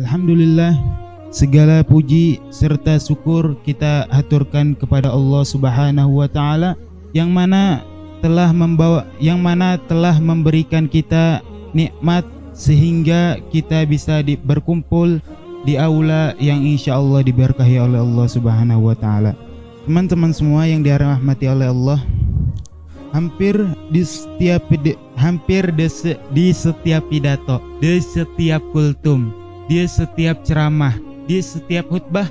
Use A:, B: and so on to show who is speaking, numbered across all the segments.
A: Alhamdulillah, segala puji serta syukur kita haturkan kepada Allah Subhanahu wa taala yang mana telah memberikan kita nikmat sehingga kita bisa berkumpul di aula yang insyaallah diberkahi oleh Allah Subhanahu wa taala. Teman-teman semua yang dirahmati oleh Allah, hampir di setiap pidato, di setiap kultum, di setiap ceramah, di setiap khutbah,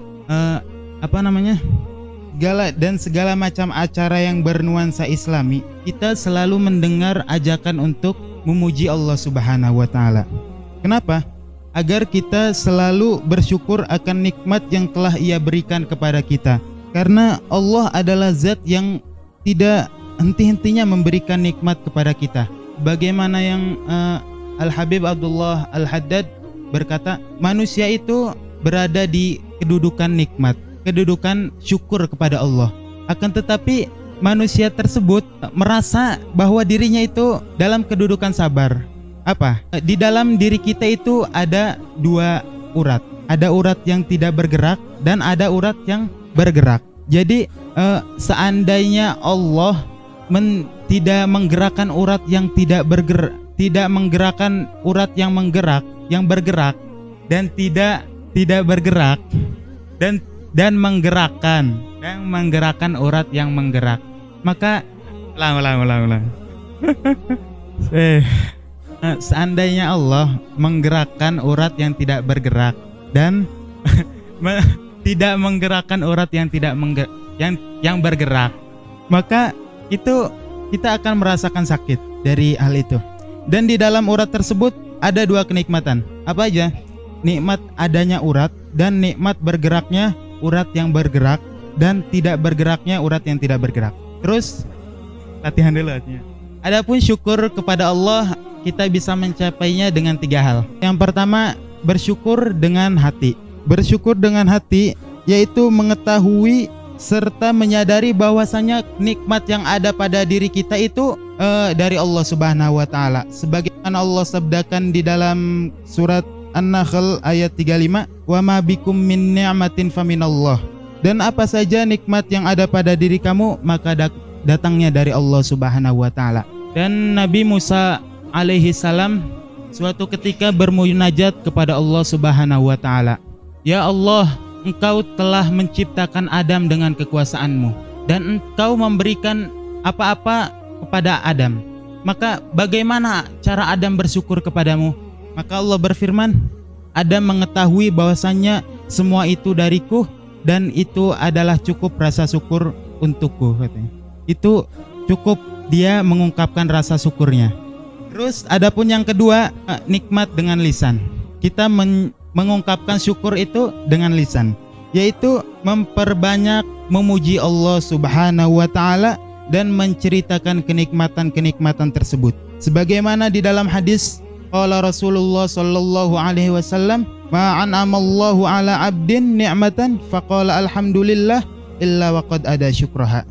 A: segala macam acara yang bernuansa Islami, kita selalu mendengar ajakan untuk memuji Allah Subhanahu wa taala. Kenapa? Agar kita selalu bersyukur akan nikmat yang telah Ia berikan kepada kita. Karena Allah adalah zat yang tidak henti-hentinya memberikan nikmat kepada kita. Bagaimana yang Al-Habib Abdullah Al-Haddad berkata, manusia itu berada di kedudukan nikmat, kedudukan syukur kepada Allah. Akan tetapi manusia tersebut merasa bahwa dirinya itu dalam kedudukan sabar. Apa? Di dalam diri kita itu ada dua urat. Ada urat yang tidak bergerak dan ada urat yang bergerak. Jadi seandainya Allah tidak menggerakkan urat yang tidak bergerak, tidak menggerakkan urat yang bergerak dan tidak bergerak dan menggerakkan urat yang menggerak, maka ulang. Seandainya Allah menggerakkan urat yang tidak bergerak dan tidak menggerakkan urat yang bergerak, maka itu kita akan merasakan sakit dari hal itu. Dan di dalam urat tersebut ada dua kenikmatan. Apa aja? Nikmat adanya urat dan nikmat bergeraknya urat yang bergerak dan tidak bergeraknya urat yang tidak bergerak. Terus latihan dulu artinya. Adapun syukur kepada Allah, kita bisa mencapainya dengan tiga hal. Yang pertama, bersyukur dengan hati. Bersyukur dengan hati yaitu mengetahui serta menyadari bahwasanya nikmat yang ada pada diri kita itu dari Allah Subhanahu wa taala. Sebagaimana Allah sabdakan di dalam surat An-Nahl ayat 35, "Wa ma bikum min ni'matin faminallah." Dan apa saja nikmat yang ada pada diri kamu, maka datangnya dari Allah Subhanahu wa taala. Dan Nabi Musa alaihi salam suatu ketika bermunajat kepada Allah Subhanahu wa taala. Ya Allah, Engkau telah menciptakan Adam dengan kekuasaanmu dan Engkau memberikan apa-apa kepada Adam. Maka bagaimana cara Adam bersyukur kepadamu? Maka Allah berfirman, Adam mengetahui bahwasannya semua itu dariku dan itu adalah cukup rasa syukur untukku, katanya. Itu cukup dia mengungkapkan rasa syukurnya. Terus adapun yang kedua, nikmat dengan lisan. Kita mengungkapkan syukur itu dengan lisan, yaitu memperbanyak memuji Allah Subhanahu wa taala dan menceritakan kenikmatan-kenikmatan tersebut. Sebagaimana di dalam hadis qala Rasulullah sallallahu alaihi wasallam, "Ma an'amallahu ala 'abdin ni'matan faqala alhamdulillah illa waqad ada syukraha."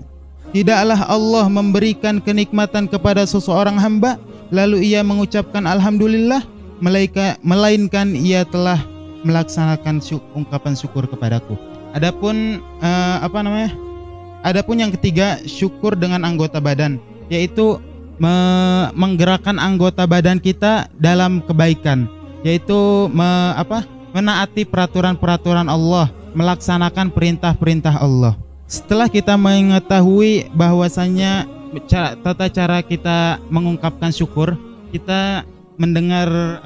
A: Tidaklah Allah memberikan kenikmatan kepada seseorang hamba lalu ia mengucapkan alhamdulillah, melainkan ia telah melaksanakan ungkapan syukur kepadaku. Adapun Adapun yang ketiga, syukur dengan anggota badan, yaitu menggerakkan anggota badan kita dalam kebaikan, yaitu menaati peraturan-peraturan Allah, melaksanakan perintah-perintah Allah. Setelah kita mengetahui bahwasannya tata cara kita mengungkapkan syukur, kita mendengar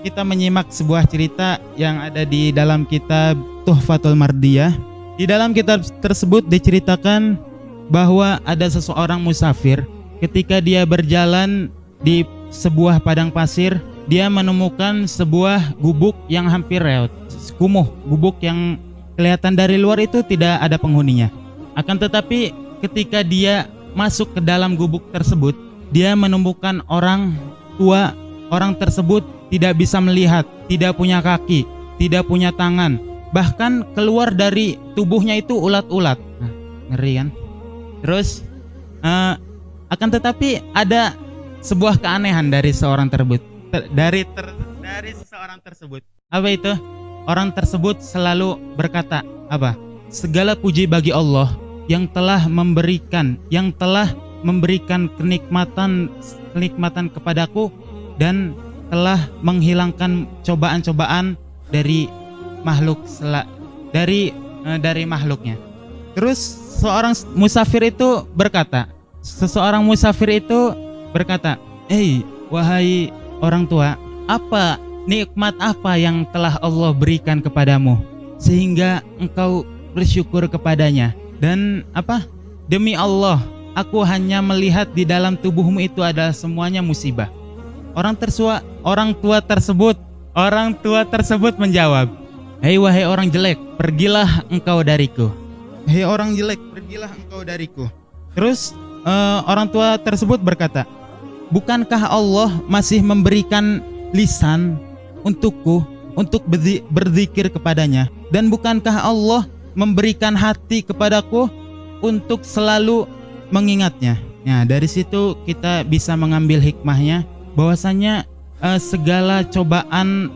A: kita menyimak sebuah cerita yang ada di dalam kitab Tuhfatul Mardiyah. Di dalam kitab tersebut diceritakan bahwa ada seseorang musafir, ketika dia berjalan di sebuah padang pasir, dia menemukan sebuah gubuk yang hampir reot, kumuh, gubuk yang kelihatan dari luar itu tidak ada penghuninya. Akan tetapi ketika dia masuk ke dalam gubuk tersebut, dia menemukan orang tua. Orang tersebut tidak bisa melihat, tidak punya kaki, tidak punya tangan, bahkan keluar dari tubuhnya itu ulat-ulat. Ngeri kan? Terus akan tetapi ada sebuah keanehan dari seorang tersebut. dari seseorang tersebut. Apa itu? Orang tersebut selalu berkata, apa? Segala puji bagi Allah yang telah memberikan kenikmatan kepadaku dan telah menghilangkan cobaan-cobaan dari makhluknya. Terus seseorang musafir itu berkata, wahai orang tua, apa nikmat apa yang telah Allah berikan kepadamu sehingga engkau bersyukur kepadanya? Dan apa? Demi Allah, aku hanya melihat di dalam tubuhmu itu adalah semuanya musibah. Orang tua tersebut menjawab, wahai orang jelek, pergilah engkau dariku. Hei orang jelek, pergilah engkau dariku. Terus orang tua tersebut berkata, bukankah Allah masih memberikan lisan untukku untuk berzikir kepadanya, dan bukankah Allah memberikan hati kepadaku untuk selalu mengingatnya? Nah, dari situ kita bisa mengambil hikmahnya bahwasanya segala cobaan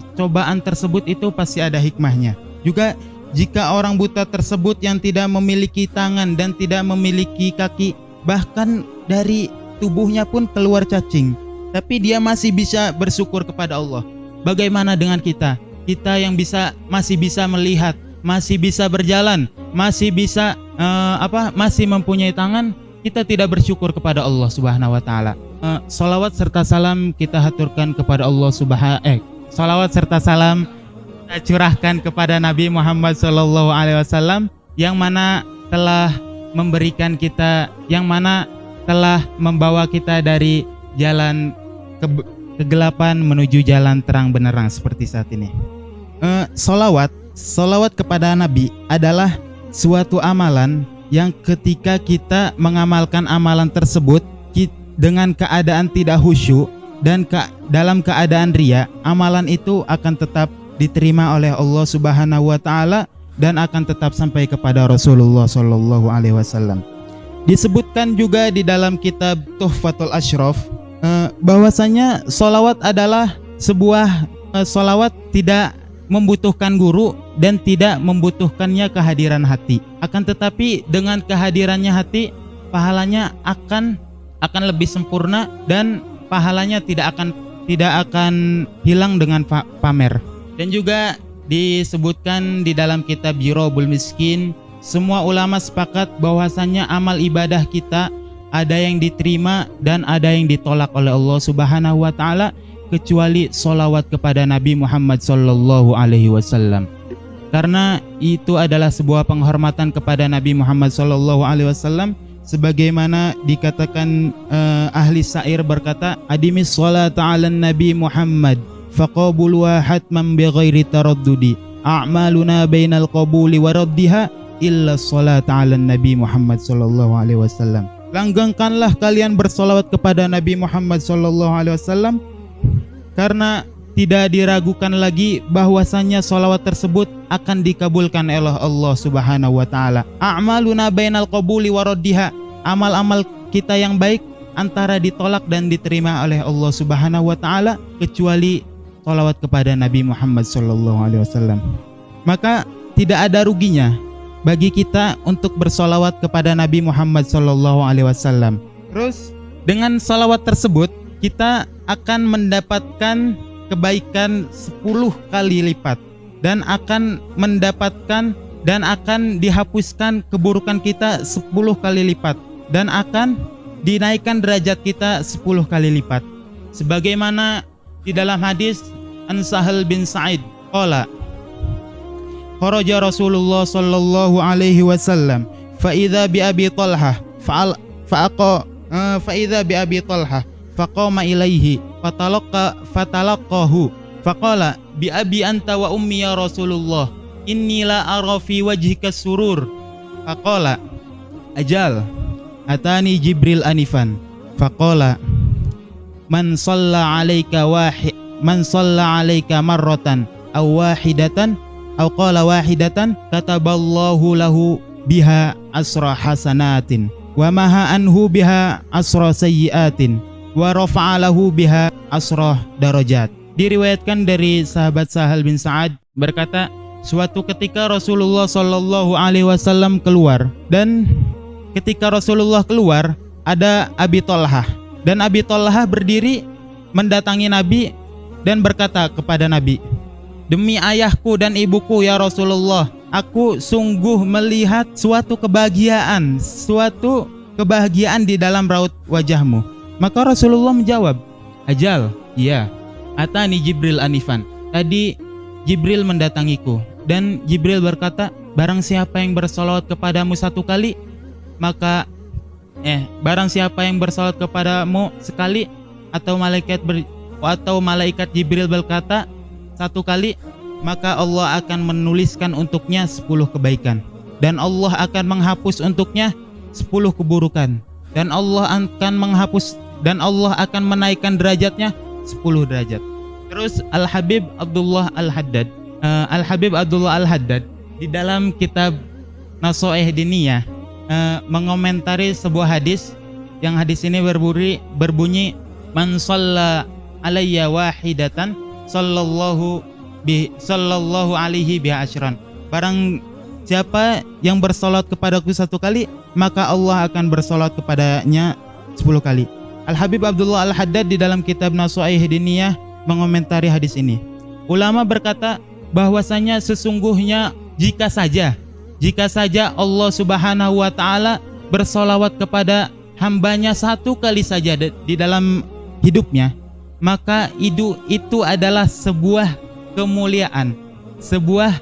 A: tersebut itu pasti ada hikmahnya. Juga jika orang buta tersebut yang tidak memiliki tangan dan tidak memiliki kaki, bahkan dari tubuhnya pun keluar cacing, tapi dia masih bisa bersyukur kepada Allah. Bagaimana dengan kita? Kita yang masih bisa melihat, masih bisa berjalan, masih bisa masih mempunyai tangan, kita tidak bersyukur kepada Allah Subhanahu wa taala. Salawat serta salam kita haturkan kepada Allah salawat serta salam kita curahkan kepada Nabi Muhammad sallallahu alaihi wasallam yang mana telah memberikan kita, yang mana telah membawa kita dari jalan kegelapan menuju jalan terang benderang seperti saat ini. Salawat kepada Nabi adalah suatu amalan yang ketika kita mengamalkan amalan tersebut dengan keadaan tidak khusyuk dan dalam keadaan riya, amalan itu akan tetap diterima oleh Allah Subhanahu wa taala dan akan tetap sampai kepada Rasulullah sallallahu alaihi wasallam. Disebutkan juga di dalam kitab Tuhfatul Ashraf bahwasanya salawat adalah sebuah salawat tidak membutuhkan guru dan tidak membutuhkannya kehadiran hati. Akan tetapi dengan kehadirannya hati, pahalanya akan lebih sempurna dan pahalanya tidak akan hilang dengan pamer. Dan juga disebutkan di dalam kitab Jirobul Miskin, semua ulama sepakat bahwasanya amal ibadah kita ada yang diterima dan ada yang ditolak oleh Allah Subhanahu wa taala, kecuali sholawat kepada Nabi Muhammad sallallahu alaihi wasallam. Karena itu adalah sebuah penghormatan kepada Nabi Muhammad sallallahu alaihi wasallam, sebagaimana dikatakan ahli syair berkata, adimis sholata 'alan Nabi Muhammad faqabulwa hatman bighairi taraddudi a'maluna bainal qabuli wa raddiha illa sholata 'alan Nabi Muhammad sallallahu alaihi wasallam. Langgengkanlah kalian bersolawat kepada Nabi Muhammad sallallahu alaihi wasallam, karena tidak diragukan lagi bahwasanya solawat tersebut akan dikabulkan oleh Allah Subhanahu wa taala. A'maluna bainal qabuli wa raddiha, amal-amal kita yang baik antara ditolak dan diterima oleh Allah Subhanahu wa taala, kecuali solawat kepada Nabi Muhammad sallallahu alaihi wasallam. Maka tidak ada ruginya bagi kita untuk bersolawat kepada Nabi Muhammad sallallahu alaihi wasallam. Terus dengan solawat tersebut kita akan mendapatkan kebaikan 10 kali lipat dan akan dihapuskan keburukan kita 10 kali lipat dan akan dinaikkan derajat kita 10 kali lipat. Sebagaimana di dalam hadis An Sahal bin Sa'id qala kharaja Rasulullah sallallahu alaihi wasallam fa idza bi Abi Talhah faqama ilaihi fatalaqahu faqala bi abi anta wa ummi ya Rasulullah inni la ara fi wajhika surur faqala ajal atani Jibril anifan faqala man shalla alaika marratan aw wahidatan aw qala wahidatan kataballahu lahu biha asra hasanatin wa maha anhu biha asra sayyiatin wa rafa'alahu biha asrah darajat. diriwayatkan dari sahabat Sahal bin Sa'ad berkata, suatu ketika Rasulullah Shallallahu Alaihi Wasallam keluar, dan ketika Rasulullah keluar ada Abi Thalhah, dan Abi Thalhah berdiri mendatangi Nabi dan berkata kepada Nabi, demi ayahku dan ibuku ya Rasulullah, aku sungguh melihat suatu kebahagiaan di dalam raut wajahmu. Maka Rasulullah menjawab, ajal, iya. Atani Jibril anifan, tadi Jibril mendatangiku, dan Jibril berkata, barang siapa yang bersolawat kepadamu satu kali, maka barang siapa yang bersolawat kepadamu sekali, atau malaikat Jibril berkata satu kali, maka Allah akan menuliskan untuknya 10 kebaikan, dan Allah akan menghapus untuknya 10 keburukan, dan Allah akan menaikkan derajatnya 10 derajat. Terus Al-Habib Abdullah Al-Haddad di dalam kitab Nasoeh Diniyah mengomentari sebuah hadis, yang hadis ini berbunyi man shalla alayya wahidatan sallallahu alaihi biha asyran. Barang siapa yang bersolat kepadaku satu kali, maka Allah akan bersolat kepadanya 10 kali. Al-Habib Abdullah Al-Haddad di dalam kitab Nasoeh Diniyah mengomentari hadis ini. Ulama berkata bahwasanya sesungguhnya jika saja Allah Subhanahu wa taala bersolawat kepada hambanya satu kali saja di dalam hidupnya, maka itu adalah sebuah kemuliaan, sebuah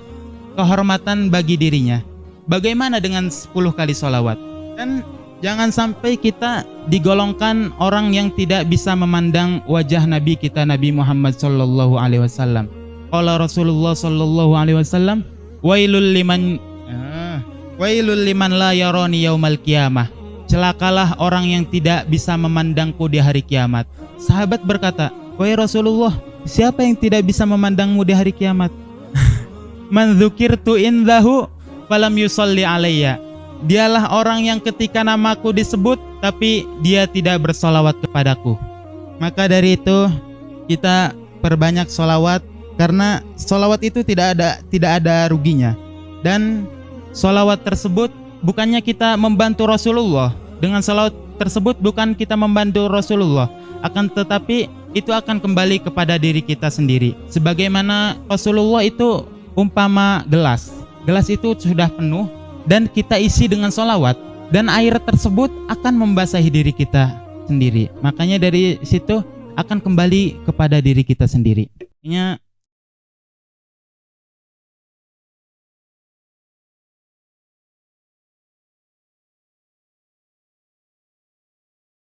A: kehormatan bagi dirinya. Bagaimana dengan 10 kali solawat? Dan jangan sampai kita digolongkan orang yang tidak bisa memandang wajah Nabi kita, Nabi Muhammad sallallahu alaihi wasallam. Qala Rasulullah sallallahu alaihi wasallam, wailul liman la yarani yaumal qiyamah. Celakalah orang yang tidak bisa memandangku di hari kiamat. Sahabat berkata, wahai Rasulullah, siapa yang tidak bisa memandangmu di hari kiamat? Man dzukirtu indahu falam yusalli alayya. Dialah orang yang ketika namaku disebut tapi dia tidak bersolawat kepadaku. Maka dari itu kita perbanyak solawat, karena solawat itu tidak ada ruginya. Dan solawat tersebut bukannya kita membantu Rasulullah. Dengan solawat tersebut bukan kita membantu Rasulullah, akan tetapi itu akan kembali kepada diri kita sendiri. Sebagaimana Rasulullah itu umpama gelas itu sudah penuh dan kita isi dengan solawat, dan air tersebut akan membasahi diri kita sendiri. Makanya dari situ akan kembali kepada diri kita sendiri. Artinya